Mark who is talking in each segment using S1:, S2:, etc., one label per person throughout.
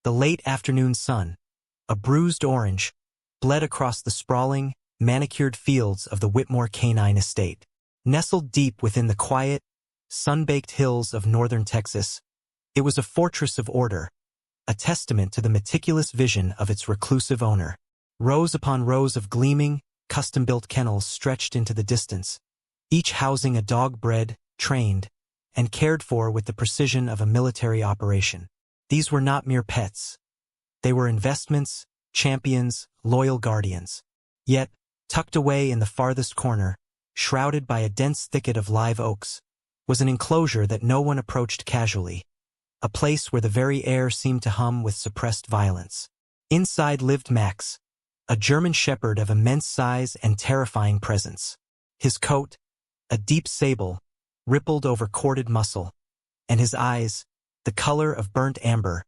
S1: The late afternoon sun, a bruised orange, bled across the sprawling, manicured fields of the Whitmore canine estate. Nestled deep within the quiet, sun-baked hills of northern Texas, it was a fortress of order, a testament to the meticulous vision of its reclusive owner. Rows upon rows of gleaming, custom-built kennels stretched into the distance, each housing a dog bred, trained, and cared for with the precision of a military operation. These were not mere pets. They were investments, champions, loyal guardians. Yet, tucked away in the farthest corner, shrouded by a dense thicket of live oaks, was an enclosure that no one approached casually, a place where the very air seemed to hum with suppressed violence. Inside lived Max, a German shepherd of immense size and terrifying presence. His coat, a deep sable, rippled over corded muscle, and his eyes, the color of burnt amber,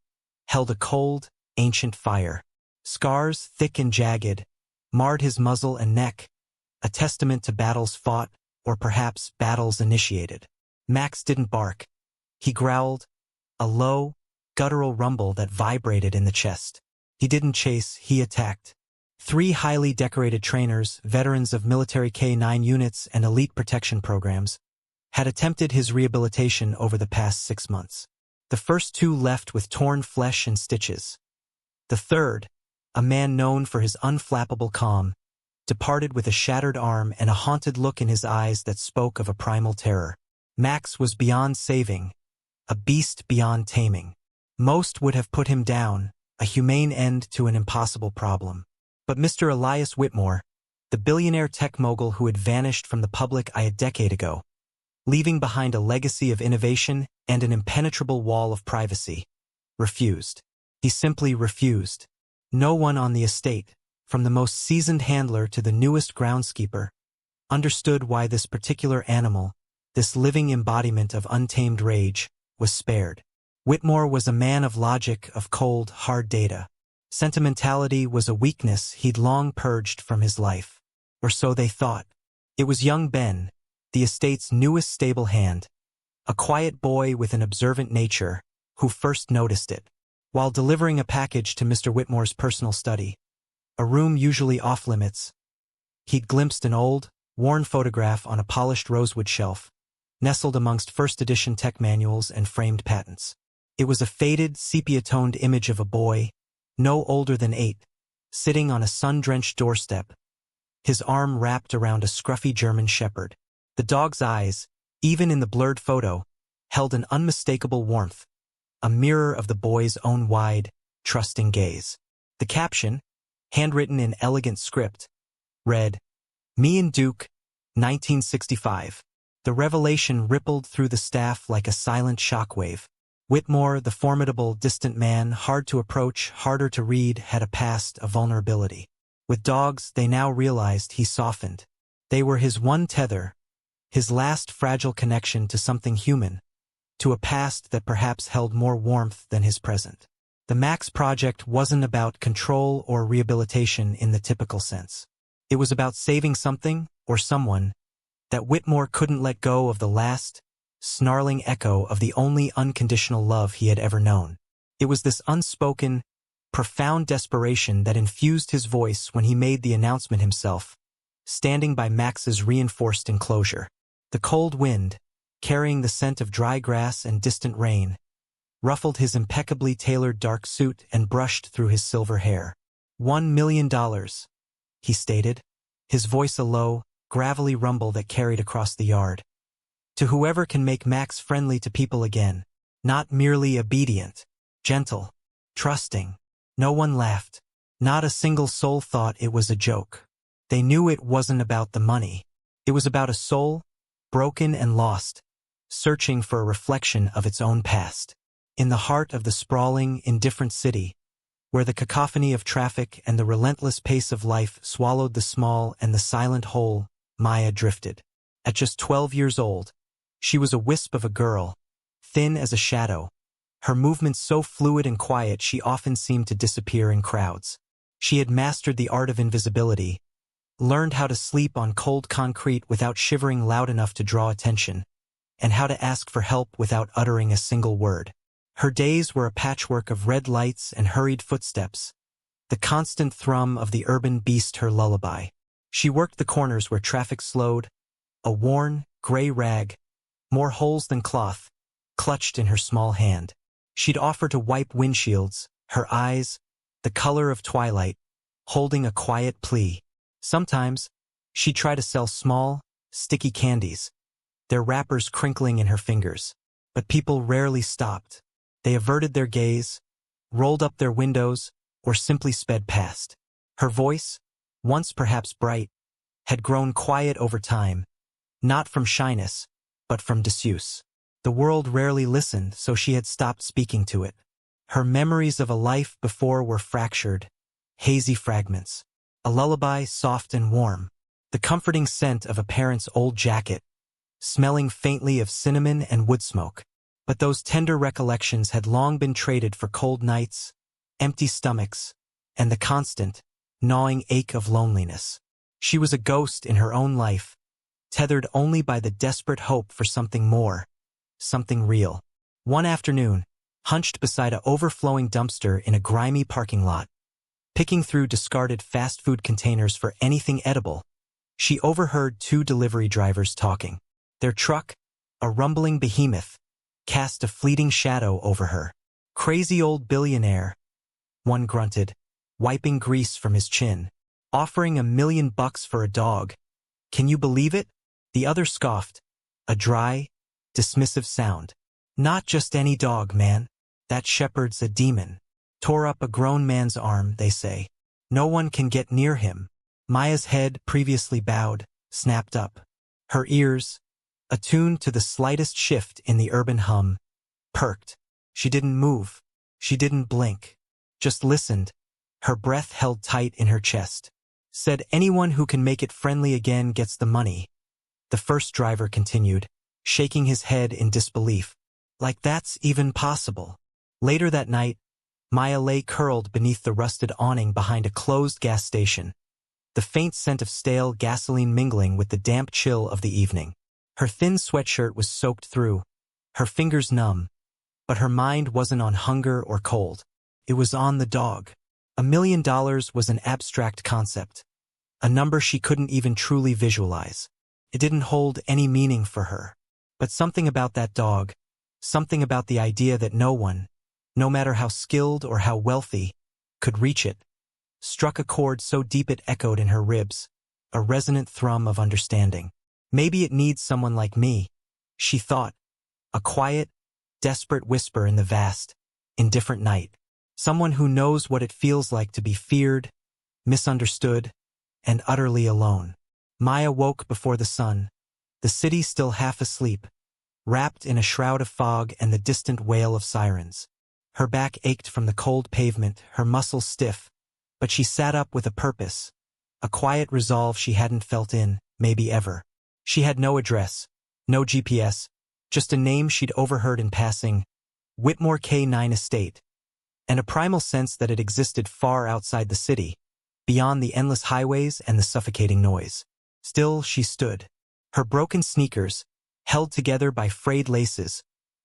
S1: held a cold, ancient fire. Scars, thick and jagged, marred his muzzle and neck, a testament to battles fought, or perhaps battles initiated. Max didn't bark. He growled, a low, guttural rumble that vibrated in the chest. He didn't chase, he attacked. 3 highly decorated trainers, veterans of military K-9 units and elite protection programs, had attempted his rehabilitation over the past 6 months. The first 2 left with torn flesh and stitches. The third, a man known for his unflappable calm, departed with a shattered arm and a haunted look in his eyes that spoke of a primal terror. Max was beyond saving, a beast beyond taming. Most would have put him down, a humane end to an impossible problem. But Mr. Elias Whitmore, the billionaire tech mogul who had vanished from the public eye a decade ago, leaving behind a legacy of innovation and an impenetrable wall of privacy, refused. He simply refused. No one on the estate, from the most seasoned handler to the newest groundskeeper, understood why this particular animal, this living embodiment of untamed rage, was spared. Whitmore was a man of logic, of cold, hard data. Sentimentality was a weakness he'd long purged from his life. Or so they thought. It was young Ben, the estate's newest stable hand, a quiet boy with an observant nature, who first noticed it. While delivering a package to Mr. Whitmore's personal study, a room usually off-limits, he'd glimpsed an old, worn photograph on a polished rosewood shelf, nestled amongst first-edition tech manuals and framed patents. It was a faded, sepia-toned image of a boy, no older than 8, sitting on a sun-drenched doorstep, his arm wrapped around a scruffy German shepherd. The dog's eyes, even in the blurred photo, held an unmistakable warmth, a mirror of the boy's own wide, trusting gaze. The caption, handwritten in elegant script, read, "Me and Duke, 1965. The revelation rippled through the staff like a silent shockwave. Whitmore, the formidable, distant man, hard to approach, harder to read, had a past, a vulnerability. With dogs, they now realized he softened. They were his one tether, his last fragile connection to something human, to a past that perhaps held more warmth than his present. The Max Project wasn't about control or rehabilitation in the typical sense. It was about saving something, or someone, that Whitmore couldn't let go of, the last, snarling echo of the only unconditional love he had ever known. It was this unspoken, profound desperation that infused his voice when he made the announcement himself, standing by Max's reinforced enclosure. The cold wind, carrying the scent of dry grass and distant rain, ruffled his impeccably tailored dark suit and brushed through his silver hair. $1 million, he stated, his voice a low, gravelly rumble that carried across the yard. To whoever can make Max friendly to people again, not merely obedient, gentle, trusting. No one laughed. Not a single soul thought it was a joke. They knew it wasn't about the money. It was about a soul, broken and lost, searching for a reflection of its own past. In the heart of the sprawling, indifferent city, where the cacophony of traffic and the relentless pace of life swallowed the small and the silent whole, Maya drifted. At just 12 years old, she was a wisp of a girl, thin as a shadow, her movements so fluid and quiet she often seemed to disappear in crowds. She had mastered the art of invisibility, learned how to sleep on cold concrete without shivering loud enough to draw attention, and how to ask for help without uttering a single word. Her days were a patchwork of red lights and hurried footsteps, the constant thrum of the urban beast her lullaby. She worked the corners where traffic slowed, a worn, gray rag, more holes than cloth, clutched in her small hand. She'd offer to wipe windshields, her eyes, the color of twilight, holding a quiet plea. Sometimes, she'd try to sell small, sticky candies, their wrappers crinkling in her fingers. But people rarely stopped. They averted their gaze, rolled up their windows, or simply sped past. Her voice, once perhaps bright, had grown quiet over time, not from shyness, but from disuse. The world rarely listened, so she had stopped speaking to it. Her memories of a life before were fractured, hazy fragments. A lullaby soft and warm, the comforting scent of a parent's old jacket, smelling faintly of cinnamon and wood smoke. But those tender recollections had long been traded for cold nights, empty stomachs, and the constant, gnawing ache of loneliness. She was a ghost in her own life, tethered only by the desperate hope for something more, something real. One afternoon, hunched beside an overflowing dumpster in a grimy parking lot, picking through discarded fast food containers for anything edible, she overheard two delivery drivers talking. Their truck, a rumbling behemoth, cast a fleeting shadow over her. "Crazy old billionaire," one grunted, wiping grease from his chin. "Offering $1 million for a dog. Can you believe it?" The other scoffed, a dry, dismissive sound. "Not just any dog, man. That shepherd's a demon. Tore up a grown man's arm, they say. No one can get near him." Maya's head, previously bowed, snapped up. Her ears, attuned to the slightest shift in the urban hum, perked. She didn't move. She didn't blink. Just listened, her breath held tight in her chest. "Said anyone who can make it friendly again gets the money," the first driver continued, shaking his head in disbelief. "Like that's even possible." Later that night, Maya lay curled beneath the rusted awning behind a closed gas station, the faint scent of stale gasoline mingling with the damp chill of the evening. Her thin sweatshirt was soaked through, her fingers numb, but her mind wasn't on hunger or cold. It was on the dog. $1 million was an abstract concept, a number she couldn't even truly visualize. It didn't hold any meaning for her. But something about that dog, something about the idea that no one, no matter how skilled or how wealthy, could reach it, struck a chord so deep it echoed in her ribs, a resonant thrum of understanding. "Maybe it needs someone like me," she thought, a quiet, desperate whisper in the vast, indifferent night. Someone who knows what it feels like to be feared, misunderstood, and utterly alone. Maya woke before the sun, the city still half asleep, wrapped in a shroud of fog and the distant wail of sirens. Her back ached from the cold pavement, her muscles stiff, but she sat up with a purpose, a quiet resolve she hadn't felt in, maybe ever. She had no address, no GPS, just a name she'd overheard in passing, Whitmore K9 Estate, and a primal sense that it existed far outside the city, beyond the endless highways and the suffocating noise. Still she stood. Her broken sneakers, held together by frayed laces,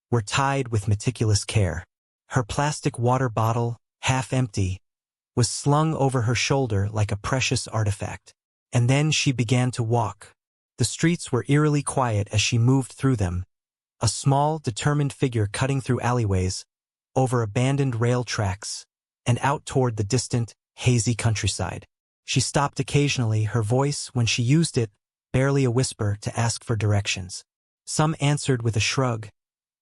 S1: were tied with meticulous care. Her plastic water bottle, half empty, was slung over her shoulder like a precious artifact. And then she began to walk. The streets were eerily quiet as she moved through them, a small, determined figure cutting through alleyways, over abandoned rail tracks, and out toward the distant, hazy countryside. She stopped occasionally, her voice, when she used it, barely a whisper, to ask for directions. Some answered with a shrug,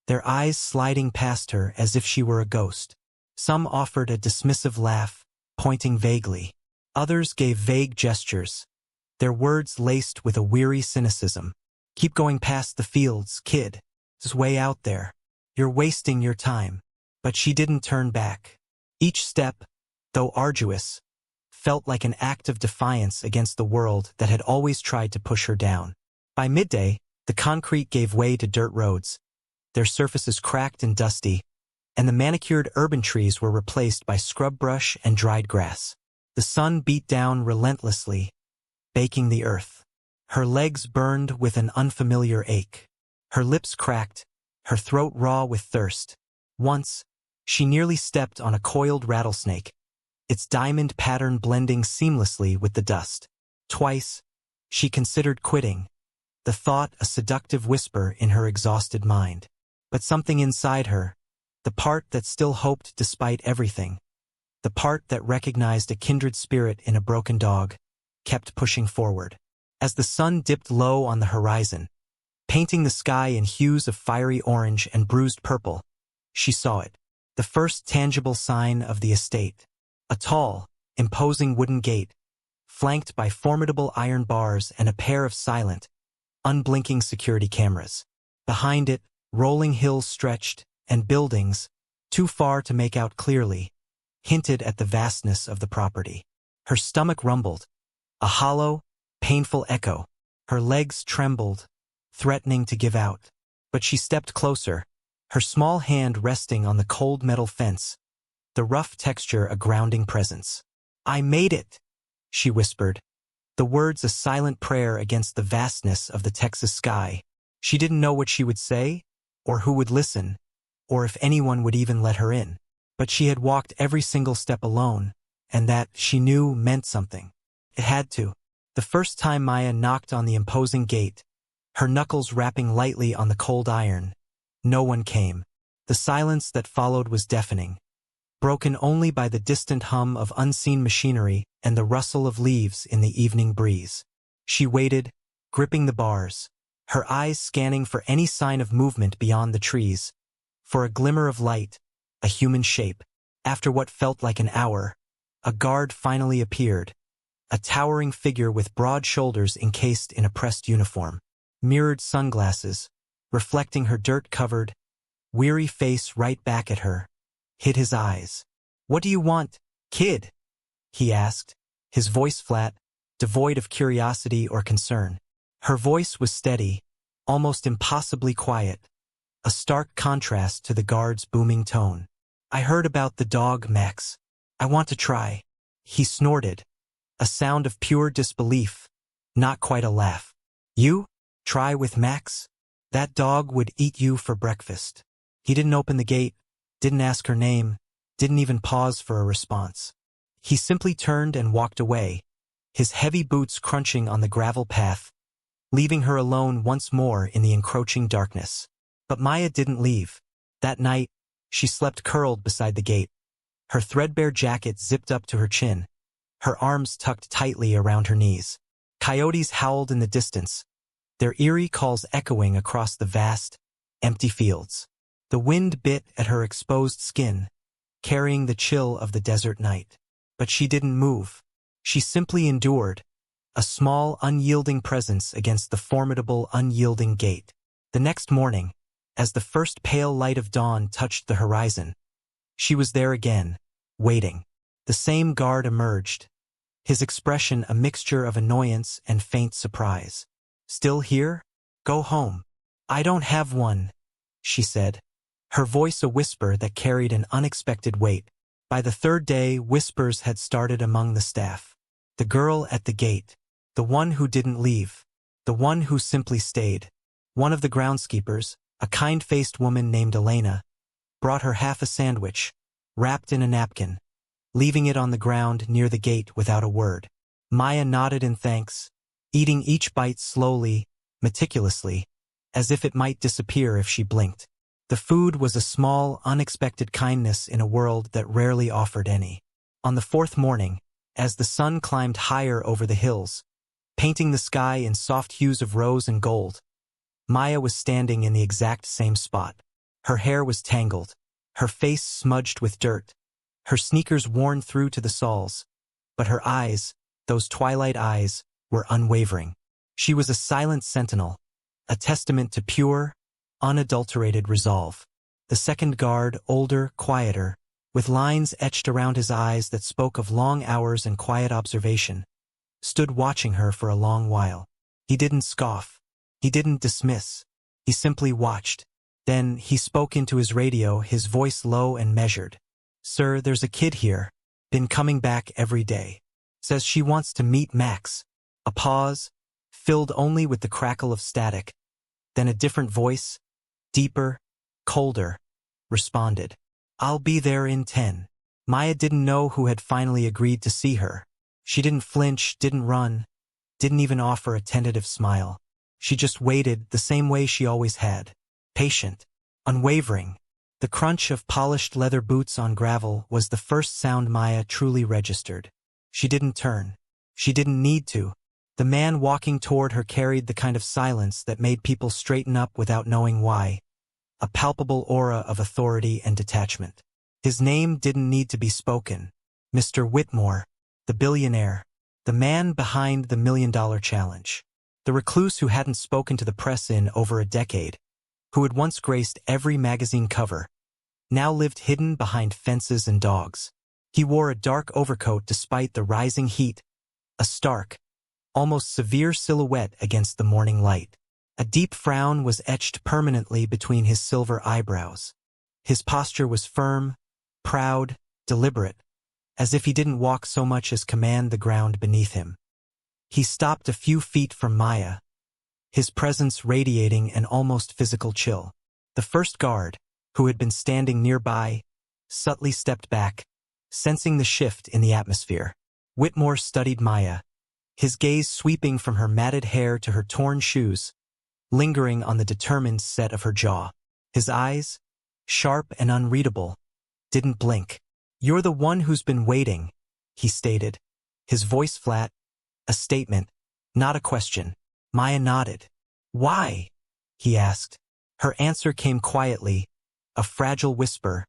S1: their eyes sliding past her as if she were a ghost. Some offered a dismissive laugh, pointing vaguely. Others gave vague gestures, their words laced with a weary cynicism. "Keep going past the fields, kid. It's way out there. You're wasting your time." But she didn't turn back. Each step, though arduous, felt like an act of defiance against the world that had always tried to push her down. By midday, the concrete gave way to dirt roads, their surfaces cracked and dusty, and the manicured urban trees were replaced by scrub brush and dried grass. The sun beat down relentlessly, baking the earth. Her legs burned with an unfamiliar ache. Her lips cracked, her throat raw with thirst, Once, she nearly stepped on a coiled rattlesnake, its diamond pattern blending seamlessly with the dust. Twice, she considered quitting, the thought a seductive whisper in her exhausted mind. But something inside her, the part that still hoped despite everything, the part that recognized a kindred spirit in a broken dog, kept pushing forward. As the sun dipped low on the horizon, painting the sky in hues of fiery orange and bruised purple, she saw it. The first tangible sign of the estate. A tall, imposing wooden gate, flanked by formidable iron bars and a pair of silent, unblinking security cameras. Behind it, rolling hills stretched, and buildings, too far to make out clearly, hinted at the vastness of the property. Her stomach rumbled, a hollow, painful echo. Her legs trembled, threatening to give out. But she stepped closer, her small hand resting on the cold metal fence, the rough texture a grounding presence. "I made it," she whispered, the words a silent prayer against the vastness of the Texas sky. She didn't know what she would say, or who would listen, or if anyone would even let her in. But she had walked every single step alone, and that, she knew, meant something. It had to. The first time Maya knocked on the imposing gate, her knuckles rapping lightly on the cold iron, no one came. The silence that followed was deafening, broken only by the distant hum of unseen machinery and the rustle of leaves in the evening breeze. She waited, gripping the bars, her eyes scanning for any sign of movement beyond the trees, for a glimmer of light, a human shape. After what felt like an hour, a guard finally appeared, a towering figure with broad shoulders encased in a pressed uniform. Mirrored sunglasses, reflecting her dirt-covered, weary face right back at her, hid his eyes. "What do you want, kid?" he asked, his voice flat, devoid of curiosity or concern. Her voice was steady, almost impossibly quiet, a stark contrast to the guard's booming tone. "I heard about the dog, Max. I want to try." He snorted, a sound of pure disbelief, not quite a laugh. "You? Try with Max? That dog would eat you for breakfast." He didn't open the gate, didn't ask her name, didn't even pause for a response. He simply turned and walked away, his heavy boots crunching on the gravel path, leaving her alone once more in the encroaching darkness. But Maya didn't leave. That night, she slept curled beside the gate, her threadbare jacket zipped up to her chin, her arms tucked tightly around her knees. Coyotes howled in the distance, their eerie calls echoing across the vast, empty fields. The wind bit at her exposed skin, carrying the chill of the desert night. But she didn't move. She simply endured, a small, unyielding presence against the formidable, unyielding gate. The next morning, as the first pale light of dawn touched the horizon, she was there again, waiting. The same guard emerged, his expression a mixture of annoyance and faint surprise. "Still here? Go home." "I don't have one," she said, her voice a whisper that carried an unexpected weight. By the third day, whispers had started among the staff. The girl at the gate, the one who didn't leave, the one who simply stayed. One of the groundskeepers, a kind-faced woman named Elena, brought her half a sandwich, wrapped in a napkin, leaving it on the ground near the gate without a word. Maya nodded in thanks, eating each bite slowly, meticulously, as if it might disappear if she blinked. The food was a small, unexpected kindness in a world that rarely offered any. On the fourth morning, as the sun climbed higher over the hills, painting the sky in soft hues of rose and gold, Maya was standing in the exact same spot. Her hair was tangled, her face smudged with dirt, her sneakers worn through to the soles, but her eyes, those twilight eyes, were unwavering. She was a silent sentinel, a testament to pure, unadulterated resolve. The second guard, older, quieter, with lines etched around his eyes that spoke of long hours and quiet observation, stood watching her for a long while. He didn't scoff. He didn't dismiss. He simply watched. Then he spoke into his radio, his voice low and measured. "Sir, there's a kid here. Been coming back every day. Says she wants to meet Max." A pause, filled only with the crackle of static. Then a different voice, deeper, colder. responded. "I'll be there in 10. Maya didn't know who had finally agreed to see her. She didn't flinch, didn't run, didn't even offer a tentative smile. She just waited the same way she always had. Patient, unwavering. The crunch of polished leather boots on gravel was the first sound Maya truly registered. She didn't turn. She didn't need to. The man walking toward her carried the kind of silence that made people straighten up without knowing why. A palpable aura of authority and detachment. His name didn't need to be spoken. Mr. Whitmore, the billionaire, the man behind the $1 million challenge. The recluse who hadn't spoken to the press in over a decade, who had once graced every magazine cover, now lived hidden behind fences and dogs. He wore a dark overcoat despite the rising heat, a stark, almost severe silhouette against the morning light. A deep frown was etched permanently between his silver eyebrows. His posture was firm, proud, deliberate, as if he didn't walk so much as command the ground beneath him. He stopped a few feet from Maya, his presence radiating an almost physical chill. The first guard, who had been standing nearby, subtly stepped back, sensing the shift in the atmosphere. Whitmore studied Maya, his gaze sweeping from her matted hair to her torn shoes, lingering on the determined set of her jaw. His eyes, sharp and unreadable, didn't blink. "You're the one who's been waiting," he stated, his voice flat, a statement, not a question. Maya nodded. "Why?" he asked. Her answer came quietly, a fragile whisper,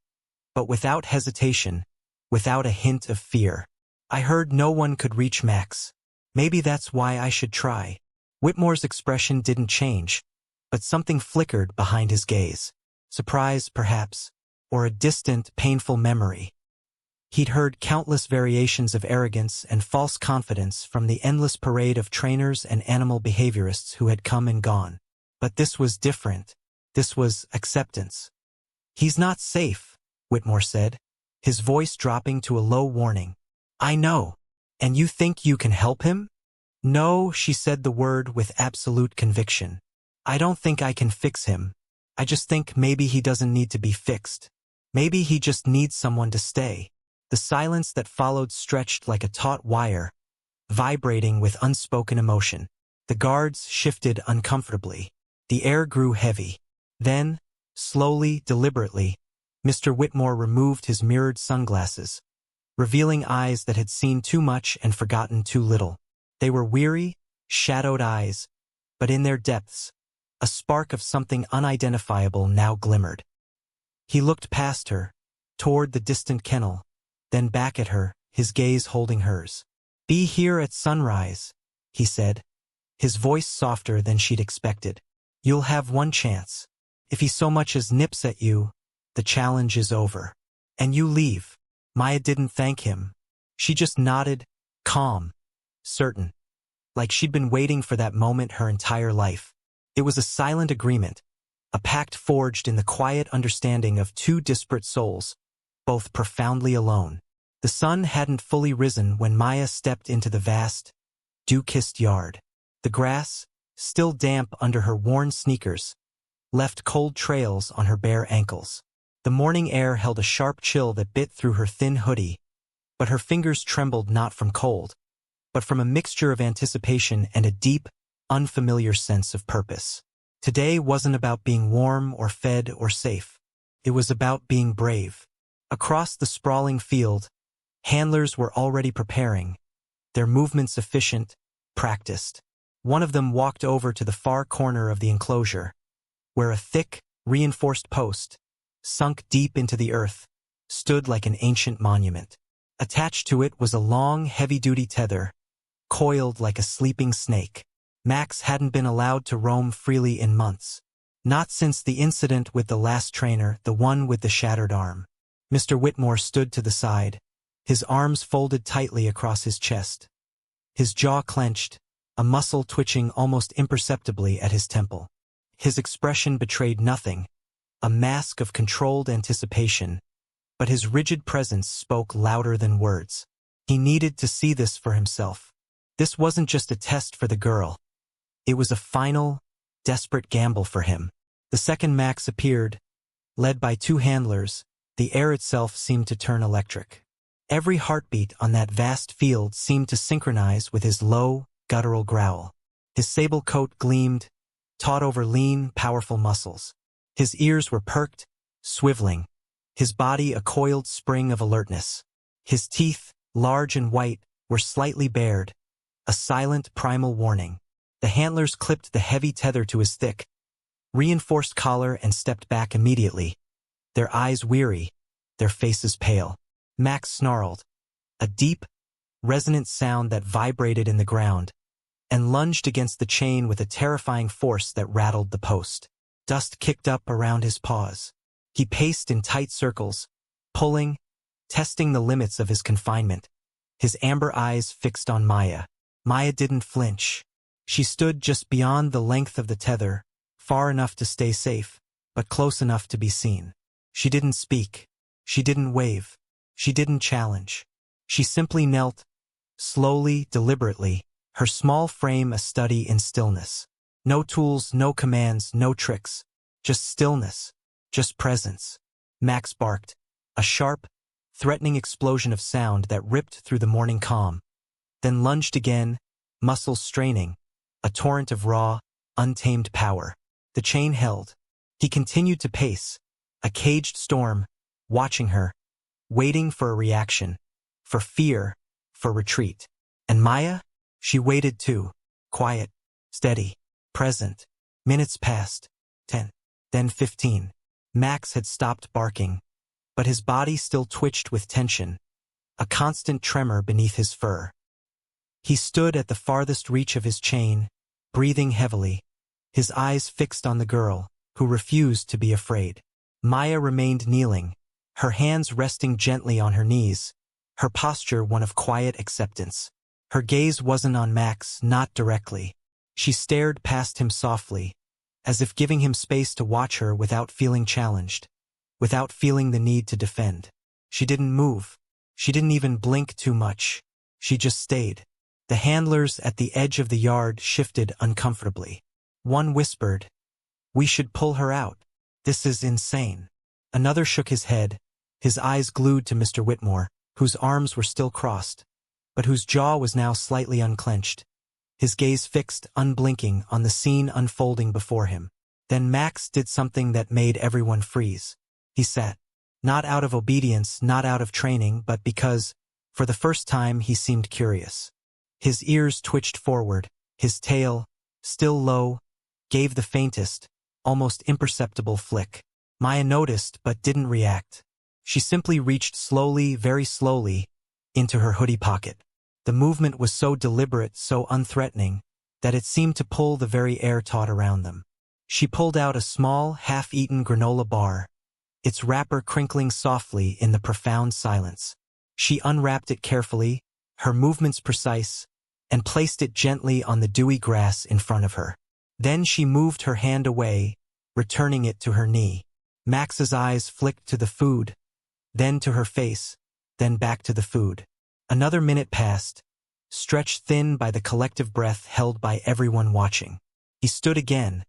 S1: but without hesitation, without a hint of fear. "I heard no one could reach Max. Maybe that's why I should try." Whitmore's expression didn't change, but something flickered behind his gaze. Surprise, perhaps, or a distant, painful memory. He'd heard countless variations of arrogance and false confidence from the endless parade of trainers and animal behaviorists who had come and gone. But this was different. This was acceptance. "He's not safe," Whitmore said, his voice dropping to a low warning. "I know. And you think you can help him?" "No," she said the word with absolute conviction. "I don't think I can fix him. I just think maybe he doesn't need to be fixed. Maybe he just needs someone to stay." The silence that followed stretched like a taut wire, vibrating with unspoken emotion. The guards shifted uncomfortably. The air grew heavy. Then, slowly, deliberately, Mr. Whitmore removed his mirrored sunglasses, revealing eyes that had seen too much and forgotten too little. They were weary, shadowed eyes, but in their depths, a spark of something unidentifiable now glimmered. He looked past her, toward the distant kennel, then back at her, his gaze holding hers. "Be here at sunrise," he said, his voice softer than she'd expected. "You'll have one chance. If he so much as nips at you, the challenge is over. And you leave." Maya didn't thank him. She just nodded, calm, certain, like she'd been waiting for that moment her entire life. It was a silent agreement, a pact forged in the quiet understanding of two disparate souls, both profoundly alone. The sun hadn't fully risen when Maya stepped into the vast, dew-kissed yard. The grass, still damp under her worn sneakers, left cold trails on her bare ankles. The morning air held a sharp chill that bit through her thin hoodie, but her fingers trembled not from cold, but from a mixture of anticipation and a deep, unfamiliar sense of purpose. Today wasn't about being warm or fed or safe. It was about being brave. Across the sprawling field, handlers were already preparing, their movements efficient, practiced. One of them walked over to the far corner of the enclosure, where a thick, reinforced post, sunk deep into the earth, stood like an ancient monument. Attached to it was a long, heavy-duty tether, coiled like a sleeping snake. Max hadn't been allowed to roam freely in months. Not since the incident with the last trainer, the one with the shattered arm. Mr. Whitmore stood to the side, his arms folded tightly across his chest. His jaw clenched, a muscle twitching almost imperceptibly at his temple. His expression betrayed nothing, a mask of controlled anticipation, but his rigid presence spoke louder than words. He needed to see this for himself. This wasn't just a test for the girl. It was a final, desperate gamble for him. The second Max appeared, Led by two handlers, the air itself seemed to turn electric. Every heartbeat on that vast field seemed to synchronize with his low, guttural growl. His sable coat gleamed, taut over lean, powerful muscles. His ears were perked, swiveling, his body a coiled spring of alertness. His teeth, large and white, were slightly bared, a silent, primal warning. The handlers clipped the heavy tether to his thick, reinforced collar and stepped back immediately, their eyes weary, their faces pale. Max snarled, a deep, resonant sound that vibrated in the ground, and lunged against the chain with a terrifying force that rattled the post. Dust kicked up around his paws. He paced in tight circles, pulling, testing the limits of his confinement, his amber eyes fixed on Maya. Maya didn't flinch. She stood just beyond the length of the tether, far enough to stay safe, but close enough to be seen. She didn't speak. She didn't wave. She didn't challenge. She simply knelt, slowly, deliberately, her small frame a study in stillness. No tools, no commands, no tricks. Just stillness. Just presence. Max barked, a sharp, threatening explosion of sound that ripped through the morning calm, then lunged again, muscles straining, a torrent of raw, untamed power. The chain held. He continued to pace, a caged storm, watching her, waiting for a reaction, for fear, for retreat. And Maya? She waited too, quiet, steady, present. Minutes passed, 10, then 15. Max had stopped barking, but his body still twitched with tension, a constant tremor beneath his fur. He stood at the farthest reach of his chain, breathing heavily, his eyes fixed on the girl, who refused to be afraid. Maya remained kneeling, her hands resting gently on her knees, her posture one of quiet acceptance. Her gaze wasn't on Max, not directly. She stared past him softly, as if giving him space to watch her without feeling challenged, without feeling the need to defend. She didn't move. She didn't even blink too much. She just stayed. The handlers at the edge of the yard shifted uncomfortably. One whispered, "We should pull her out. This is insane." Another shook his head, his eyes glued to Mr. Whitmore, whose arms were still crossed, but whose jaw was now slightly unclenched, his gaze fixed, unblinking, on the scene unfolding before him. Then Max did something that made everyone freeze. He sat, not out of obedience, not out of training, but because, for the first time, he seemed curious. His ears twitched forward, his tail, still low, gave the faintest, almost imperceptible flick. Maya noticed but didn't react. She simply reached slowly, very slowly, into her hoodie pocket. The movement was so deliberate, so unthreatening, that it seemed to pull the very air taut around them. She pulled out a small, half-eaten granola bar, its wrapper crinkling softly in the profound silence. She unwrapped it carefully, her movements precise, and placed it gently on the dewy grass in front of her. Then she moved her hand away, returning it to her knee. Max's eyes flicked to the food, then to her face, then back to the food. Another minute passed, stretched thin by the collective breath held by everyone watching. He stood again,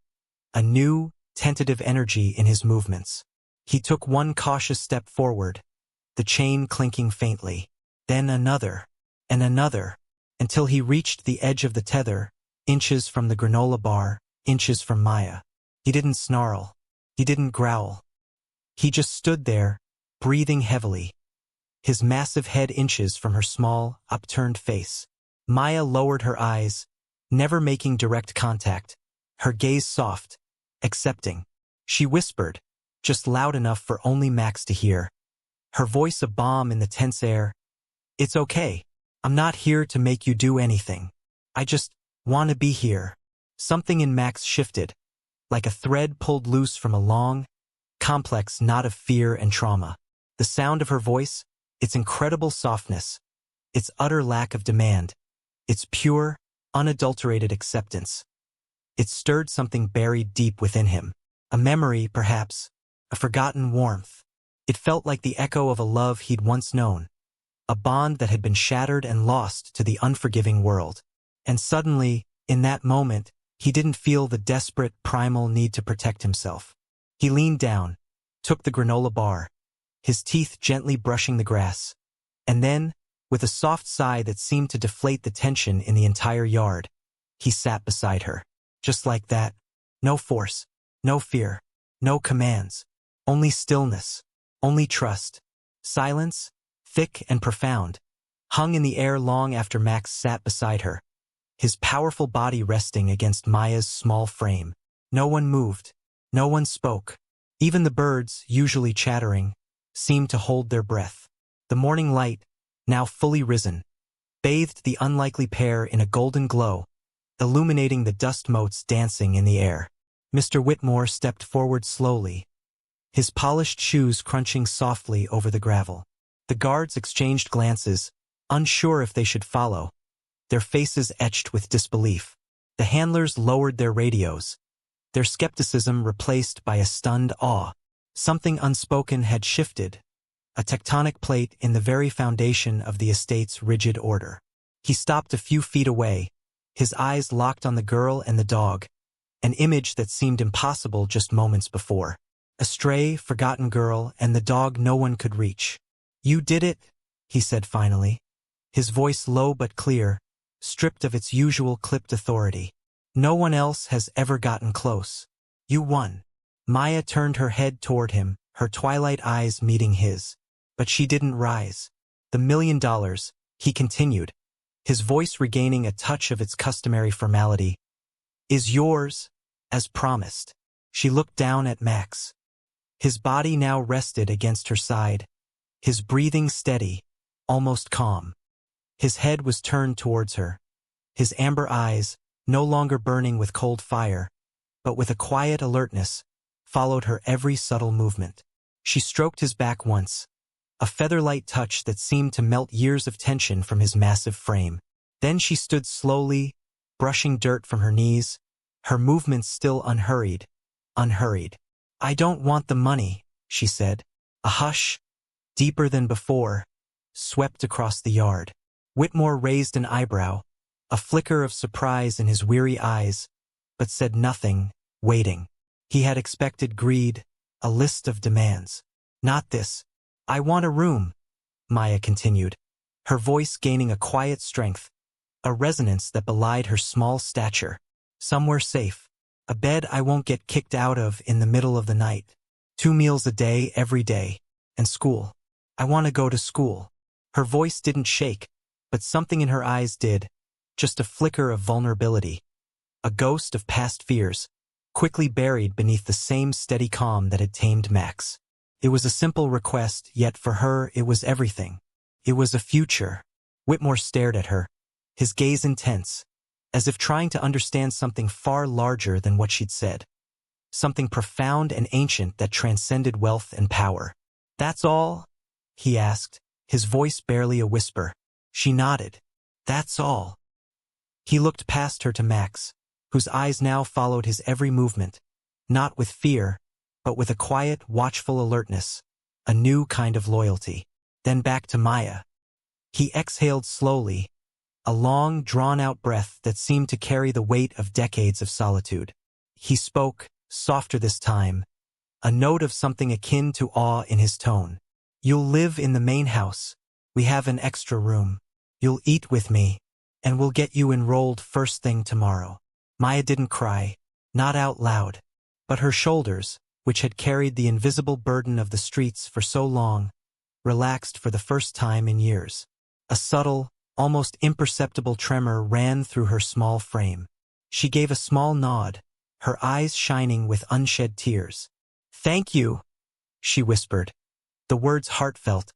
S1: a new, tentative energy in his movements. He took one cautious step forward, the chain clinking faintly, then another, and another, until he reached the edge of the tether, inches from the granola bar, inches from Maya. He didn't snarl. He didn't growl. He just stood there, breathing heavily, his massive head inches from her small, upturned face. Maya lowered her eyes, never making direct contact, her gaze soft, accepting. She whispered, just loud enough for only Max to hear, her voice a bomb in the tense air, "It's okay. I'm not here to make you do anything. I just want to be here." Something in Max shifted, like a thread pulled loose from a long, complex knot of fear and trauma. The sound of her voice, its incredible softness, its utter lack of demand, its pure, unadulterated acceptance. It stirred something buried deep within him. A memory, perhaps, a forgotten warmth. It felt like the echo of a love he'd once known, a bond that had been shattered and lost to the unforgiving world. And suddenly, in that moment, he didn't feel the desperate, primal need to protect himself. He leaned down, took the granola bar, his teeth gently brushing the grass. And then, with a soft sigh that seemed to deflate the tension in the entire yard, he sat beside her. Just like that. No force, no fear, no commands. Only stillness, only trust. Silence, thick and profound, hung in the air long after Max sat beside her, his powerful body resting against Maya's small frame. No one moved, no one spoke. Even the birds, usually chattering, seemed to hold their breath. The morning light, now fully risen, bathed the unlikely pair in a golden glow, illuminating the dust motes dancing in the air. Mr. Whitmore stepped forward slowly, his polished shoes crunching softly over the gravel. The guards exchanged glances, unsure if they should follow, their faces etched with disbelief. The handlers lowered their radios, their skepticism replaced by a stunned awe. Something unspoken had shifted, a tectonic plate in the very foundation of the estate's rigid order. He stopped a few feet away, his eyes locked on the girl and the dog, an image that seemed impossible just moments before. A stray, forgotten girl and the dog no one could reach. "You did it," he said finally, his voice low but clear, stripped of its usual clipped authority. "No one else has ever gotten close. You won." Maya turned her head toward him, her twilight eyes meeting his. But she didn't rise. "The $1 million," he continued, his voice regaining a touch of its customary formality, "is yours, as promised." She looked down at Max. His body now rested against her side, his breathing steady, almost calm. His head was turned towards her, his amber eyes, no longer burning with cold fire, but with a quiet alertness, followed her every subtle movement. She stroked his back once, a feather-light touch that seemed to melt years of tension from his massive frame. Then she stood slowly, brushing dirt from her knees, her movements still unhurried. "I don't want the money," she said. A hush, deeper than before, swept across the yard. Whitmore raised an eyebrow, a flicker of surprise in his weary eyes, but said nothing, waiting. He had expected greed, a list of demands. "Not this. I want a room," Maya continued, her voice gaining a quiet strength, a resonance that belied her small stature. "Somewhere safe. A bed I won't get kicked out of in the middle of the night. 2 meals a day every day. And school. I want to go to school." Her voice didn't shake, but something in her eyes did, just a flicker of vulnerability, a ghost of past fears, quickly buried beneath the same steady calm that had tamed Max. It was a simple request, yet for her it was everything. It was a future. Whitmore stared at her, his gaze intense, as if trying to understand something far larger than what she'd said. Something profound and ancient that transcended wealth and power. "That's all?" he asked, his voice barely a whisper. She nodded. "That's all." He looked past her to Max, whose eyes now followed his every movement, not with fear, but with a quiet, watchful alertness, a new kind of loyalty. Then back to Maya. He exhaled slowly, a long, drawn-out breath that seemed to carry the weight of decades of solitude. He spoke, softer this time, a note of something akin to awe in his tone. "You'll live in the main house. We have an extra room. You'll eat with me, and we'll get you enrolled first thing tomorrow." Maya didn't cry, not out loud, but her shoulders, which had carried the invisible burden of the streets for so long, relaxed for the first time in years. A subtle, almost imperceptible tremor ran through her small frame. She gave a small nod, her eyes shining with unshed tears. "Thank you," she whispered, the words heartfelt,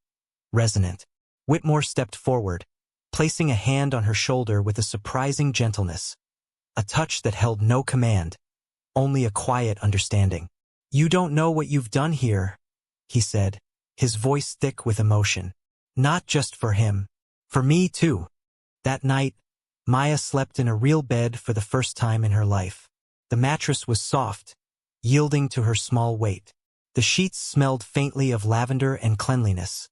S1: resonant. Whitmore stepped forward, placing a hand on her shoulder with a surprising gentleness, a touch that held no command, only a quiet understanding. "You don't know what you've done here," he said, his voice thick with emotion. "Not just for him. For me, too." That night, Maya slept in a real bed for the first time in her life. The mattress was soft, yielding to her small weight. The sheets smelled faintly of lavender and cleanliness,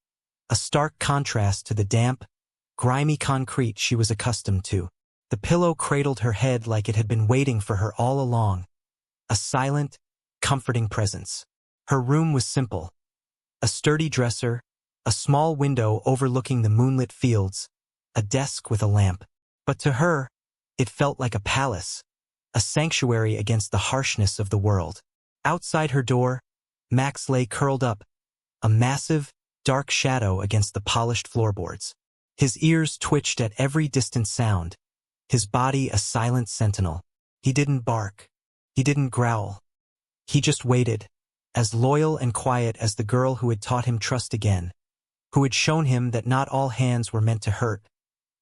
S1: a stark contrast to the damp, grimy concrete she was accustomed to. The pillow cradled her head like it had been waiting for her all along, a silent, comforting presence. Her room was simple. A sturdy dresser, a small window overlooking the moonlit fields, a desk with a lamp. But to her, it felt like a palace, a sanctuary against the harshness of the world. Outside her door, Max lay curled up, a massive, dark shadow against the polished floorboards. His ears twitched at every distant sound, his body a silent sentinel. He didn't bark. He didn't growl. He just waited, as loyal and quiet as the girl who had taught him trust again, who had shown him that not all hands were meant to hurt,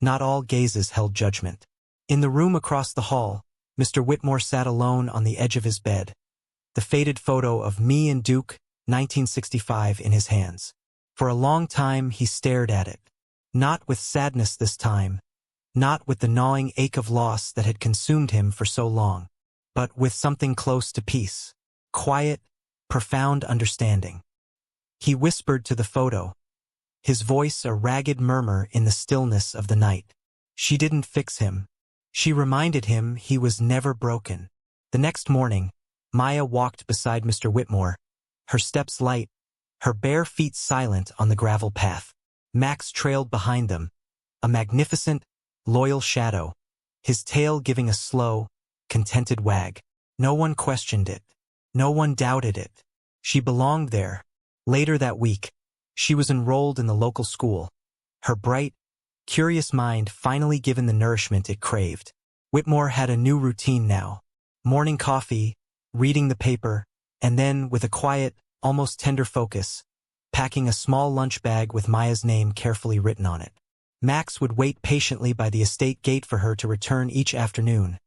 S1: not all gazes held judgment. In the room across the hall, Mr. Whitmore sat alone on the edge of his bed, the faded photo of Me and Duke, 1965, in his hands. For a long time he stared at it, not with sadness this time, not with the gnawing ache of loss that had consumed him for so long, but with something close to peace, quiet, profound understanding. He whispered to the photo, his voice a ragged murmur in the stillness of the night. She didn't fix him. She reminded him he was never broken. The next morning, Maya walked beside Mr. Whitmore, her steps light, her bare feet silent on the gravel path. Max trailed behind them, a magnificent, loyal shadow, his tail giving a slow, contented wag. No one questioned it. No one doubted it. She belonged there. Later that week, she was enrolled in the local school, her bright, curious mind finally given the nourishment it craved. Whitmore had a new routine now. Morning coffee, reading the paper, and then, with a quiet, almost tender focus, packing a small lunch bag with Maya's name carefully written on it. Max would wait patiently by the estate gate for her to return each afternoon,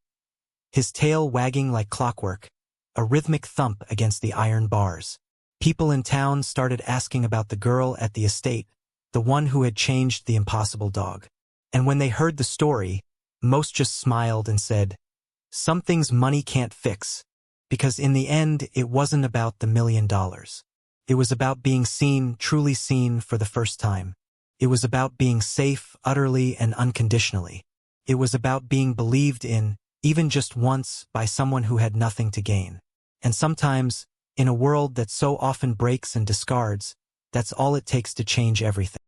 S1: his tail wagging like clockwork, a rhythmic thump against the iron bars. People in town started asking about the girl at the estate, the one who had changed the impossible dog. And when they heard the story, most just smiled and said, "Some things money can't fix," because in the end it wasn't about the $1 million. It was about being seen, truly seen for the first time. It was about being safe, utterly and unconditionally. It was about being believed in, even just once, by someone who had nothing to gain. And sometimes, in a world that so often breaks and discards, that's all it takes to change everything.